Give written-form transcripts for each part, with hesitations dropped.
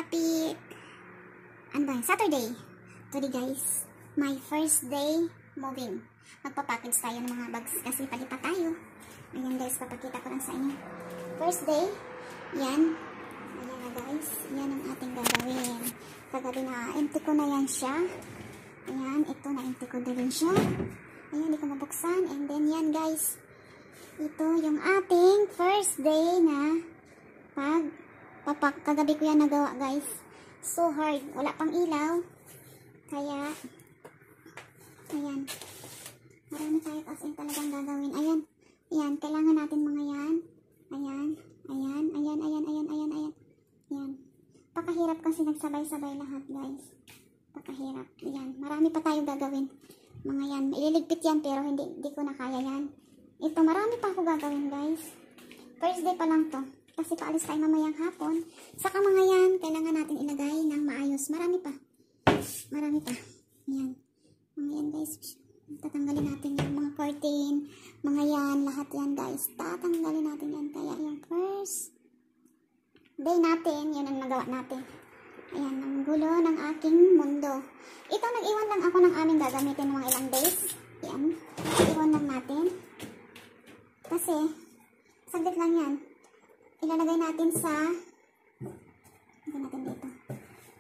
happy, ano ba, Saturday. Today guys, my first day moving. Magpapackage tayo ng mga bags kasi palipat tayo. Ayan guys, papakita ko lang sa inyo. First day, yan. Ayan na guys, yan ang ating gagawin. Kagabi na, empty ko na yan siya. Ayan, ito na empty ko din siya. Ayan, hindi ko mabuksan. And then yan guys, ito yung ating first day na kagabi ko yan nagawa guys. So hard, wala pang ilaw. Kaya, ayan. Marami tayo kasi talagang gagawin. Ayan, ayan, kailangan natin mga yan. Ayan, ayan, ayan, ayan, ayan, ayan, ayan. Ayan. Pakahirap kasi nagsabay-sabay lahat guys. Pakahirap. Ayan, marami pa tayo gagawin. Mga yan, ililigpit yan pero hindi ko na kaya yan. Ito, marami pa ako gagawin guys. First day pa lang to. Kasi paalis tayo mamayang hapon. Saka mga yan, kailangan natin ilagay ng maayos. Marami pa. Marami pa. Ayan. Mga yan guys. Tatanggalin natin yung mga curtain. Mga yan, lahat yan guys. Tatanggalin natin yan. Kaya yung first day natin, yun ang nagawa natin. Ayan, ang gulo ng aking mundo. Ito, nag-iwan lang ako ng aming gagamitin ng mga ilang days. Ayan. Iwan lang natin. Kasi, saglit lang yan. Ilalagay natin sa lagay natin dito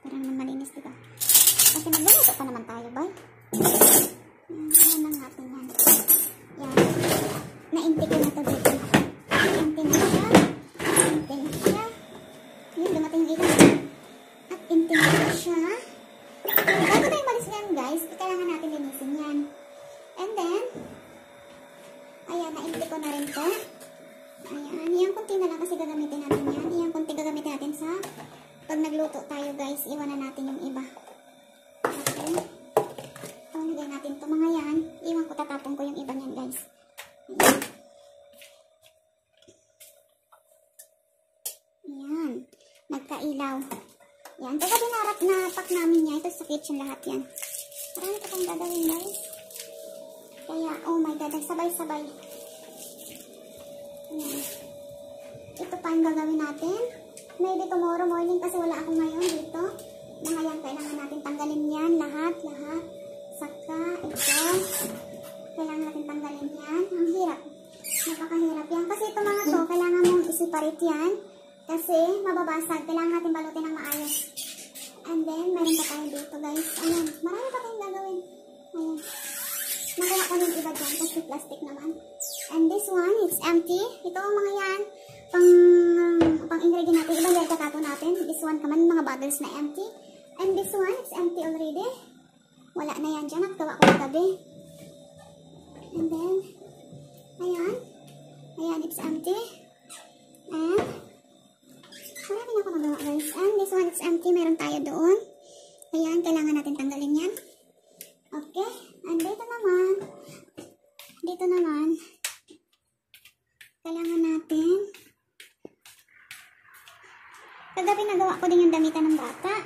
para naman malinis, diba? Kasi magluluto pa naman tayo, boy. Ayan lang natin yan. Yan. Na-empty ko na ito dito. Na-empty na siya. Na-empty na siya. Yun, dumating yung ilaw. At empty na siya. Bago tayo malis yan, guys, kailangan natin linisin yan. And then, ayan, na-empty ko na rin ito. Ayan, yung konti na lang kasi gagamitin natin yan. Yung konti gagamitin natin sa pag nagluto tayo guys, iwanan natin yung iba. Okay. Ito, nagay natin ito mga yan. Iwan ko, tatapon ko yung iba niyan guys. Ayan. Ayan. Nagkailaw. Ayan. Kagabi na-pack namin niya. Ito sa kitchen lahat yan. Marami pa tayong gagawin guys. Kaya, oh my god, sabay-sabay. Ayan. Ito pa yung gagawin natin. Maybe tomorrow morning kasi wala ako ngayon dito. Mga yan, kailangan natin tanggalin yan. Lahat. Saka ito. Kailangan natin tanggalin yan. Ang hirap. Napakahirap yan. Kasi ito mga to, kailangan mong isiparate yan. Kasi mababasag. Kailangan natin balutin ng maayos. And then, meron pa tayo dito guys. Ayan. Marami pa tayong gagawin. Ayan. Nakuha ko ng iba dyan kasi plastic naman. And this one, it's empty. Ito mga yan, pang ingredient natin. Iba yung katato natin. This one kaman, mga bottles na empty. And this one, it's empty already. Wala na yan dyan. Nagtawa ko kagabi. And then, ayan. Ayan, it's empty. And, marami na ako nagawa guys. And this one, it's empty. Meron tayo doon. Ayan, kailangan natin tanggalin yan. Okay. And dito naman, kailangan natin, kagabi nagawa ko din yung damitan ng bata.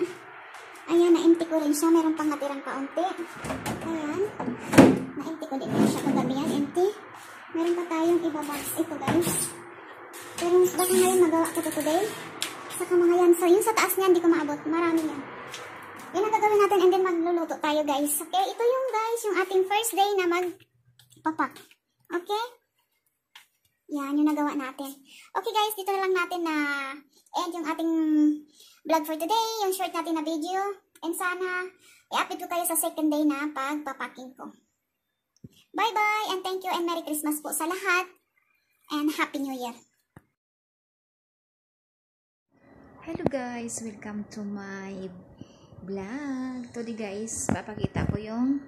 Ayan, na-empty ko rin siya. Meron pang natirang kaunti. Ayan, na-empty ko din siya kagabi yan, empty. Meron pa tayong iba box. Ito guys. Pero baka ngayon magawa ko ito today. Saka mga yan. So, yung sa taas niya, hindi ko maabot. Marami yan. Yan ang gagawin natin and then magluluto tayo guys. Okay, ito yung guys, yung ating first day na magpapak. Okay? Yan, yung nagawa natin. Okay guys, dito na lang natin na end yung ating vlog for today. Yung short natin na video. And sana, i-update ko kayo sa second day na pagpapacking ko. Bye-bye and thank you and Merry Christmas po sa lahat. And Happy New Year. Hello guys, welcome to my vlog. Today guys, papakita ko yung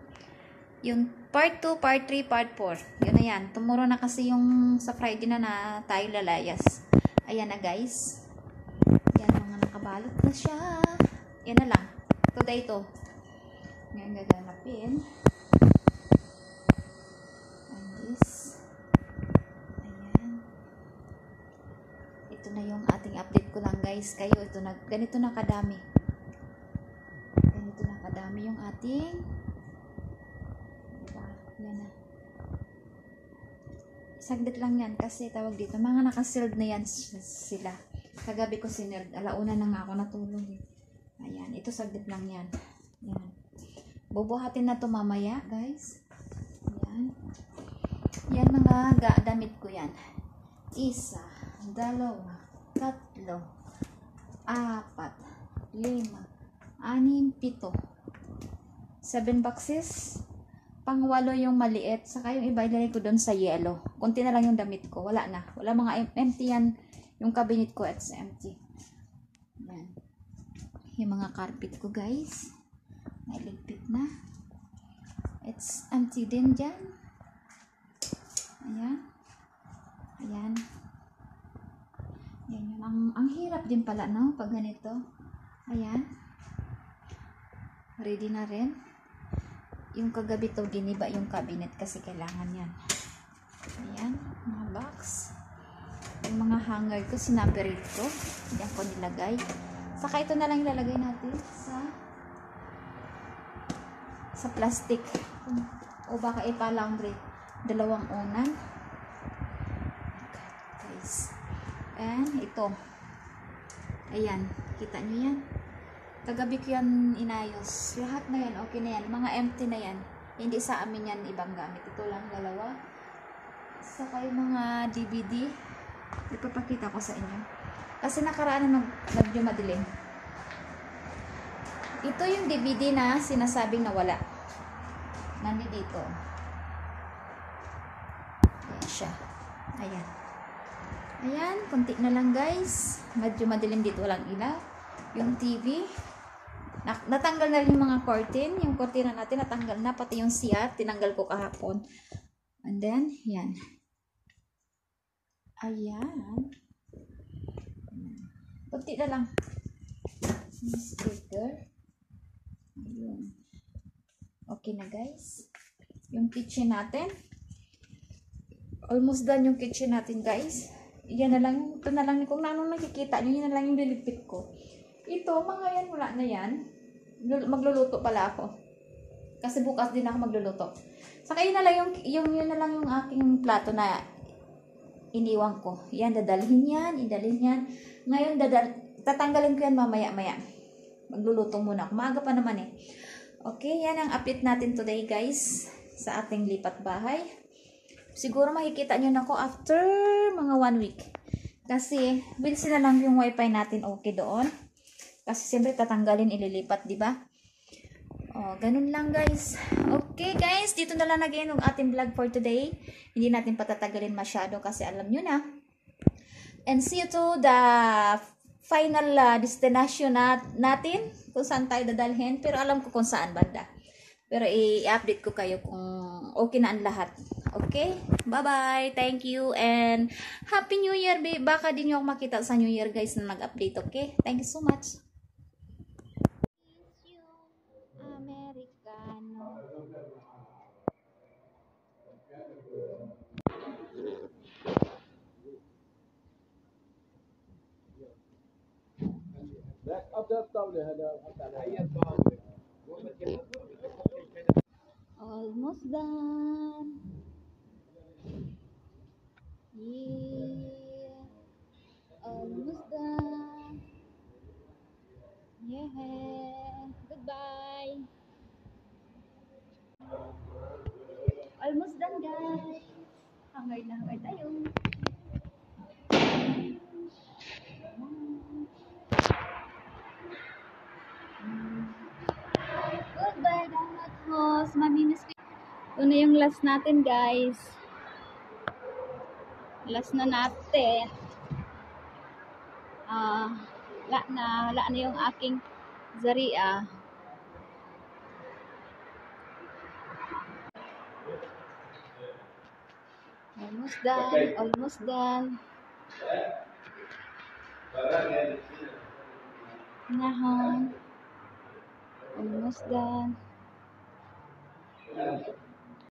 part 2, part 3, part 4. Yun na yan. Tomorrow na kasi yung sa Friday na tayo lalayas. Ayan na guys. Yan, mga nakabalot na siya. Yan na lang. Today to. Ngayon gaganapin. And this. Ayan. Ito na yung ating update ko lang guys. Kayo, ito na, ganito na kadami. Kadami yung ating diba? Yan na. Saglit lang yan kasi tawag dito. Mga nakasealed na yan sila. Kagabi ko sinerd. Alauna na nga ako natulog. Ayan, ito saglit lang yan. Ayan. Bubuhatin na to mamaya, guys. Ayan. Yan mga damit ko yan. 1, 2, 3, 4, 5, 6, 6, 7, 7 boxes. Pang-8 yung maliit. Saka yung iba ilagay ko doon sa yellow. Kunti na lang yung damit ko. Wala na. Wala mga empty yan. Yung cabinet ko, it's empty. Yan. Yung mga carpet ko, guys. Nailigpit na. It's empty din dyan. Ayan. Ayan. Yan yung ang hirap din pala, no? Pag ganito. Ayan. Ready na rin. Yung kagabi to, giniba yung cabinet kasi kailangan yan. Ayan. Mga box. Yung mga hanger ko, sinaperate ko. Diyan ko nilagay. Saka ito na lang ilalagay natin sa plastic. O baka ipa-laundry. 2 unan. Guys. And ito. Ayan. Kita nyo yan. Kagabi ko yan inayos. Lahat na yan. Okay na yan. Mga empty na yan. Hindi sa amin yan ibang gamit. Ito lang 2. Saka yung mga DVD. Ipapakita ko sa inyo. Kasi nakaraan na medyo madilim. Ito yung DVD na sinasabing nawala. Nandito. Ayan siya. Ayan. Ayan. Kunti na lang, guys. Medyo madilim dito. Walang ilaw. Yung TV. Natanggal na rin yung mga curtain. Yung curtain na natin natanggal na. Pati yung CR. Tinanggal ko kahapon. And then, yan. Ayan. Kunti na lang. Speaker. Ayun. Okay na, guys. Yung kitchen natin. Almost done yung kitchen natin, guys. Yan na lang. Ito na lang. Kung anong nakikita nyo, yun na lang yung nilipit ko. Ito, mga yan, wala na yan. Magluluto pala ako. Kasi bukas din ako magluluto. Saka yun na lang yun na lang yung aking plato na iniwan ko. Yan, dadalhin yan, idalhin yan. Ngayon, tatanggalin ko yan mamaya-maya. Magluluto muna ako. Maaga pa naman eh. Okay, yan ang update natin today, guys. Sa ating lipat bahay. Siguro makikita nyo na ako after mga 1 week. Kasi, bilsin na lang yung wifi natin okay doon. Kasi siyempre tatanggalin, ililipat, di ba? Oh, ganun lang, guys. Okay, guys, dito na lang nag-end yung ating vlog for today. Hindi natin patatagalin masyado kasi alam nyo na. And see you to the final destination natin. Kung saan tayo dadalhin. Pero alam ko kung saan banda. Pero i-update ko kayo kung okay na ang lahat. Okay? Bye-bye. Thank you. And Happy New Year. Baka din nyo ako makita sa New Year, guys, na nag-update. Okay? Thank you so much. Americano. Almost done. Yeah. Almost done. Yeah. Goodbye. Almost done, guys. Hangay na hangay tayo. Goodbye, donut host. Mamimiss ko. Ito na yung last natin, guys. Last na natin. Wala na yung aking zaria. Almost done. Almost done. Nahon. Almost done.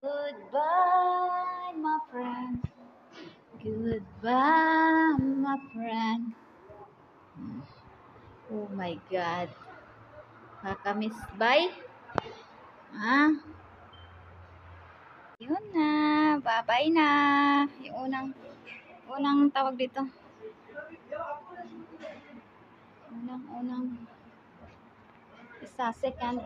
Goodbye, my friend. Goodbye, my friend. Oh my God. Kakamiss. Bye. Yun na. Bye-bye na. Yung unang tawag dito. Unang sa second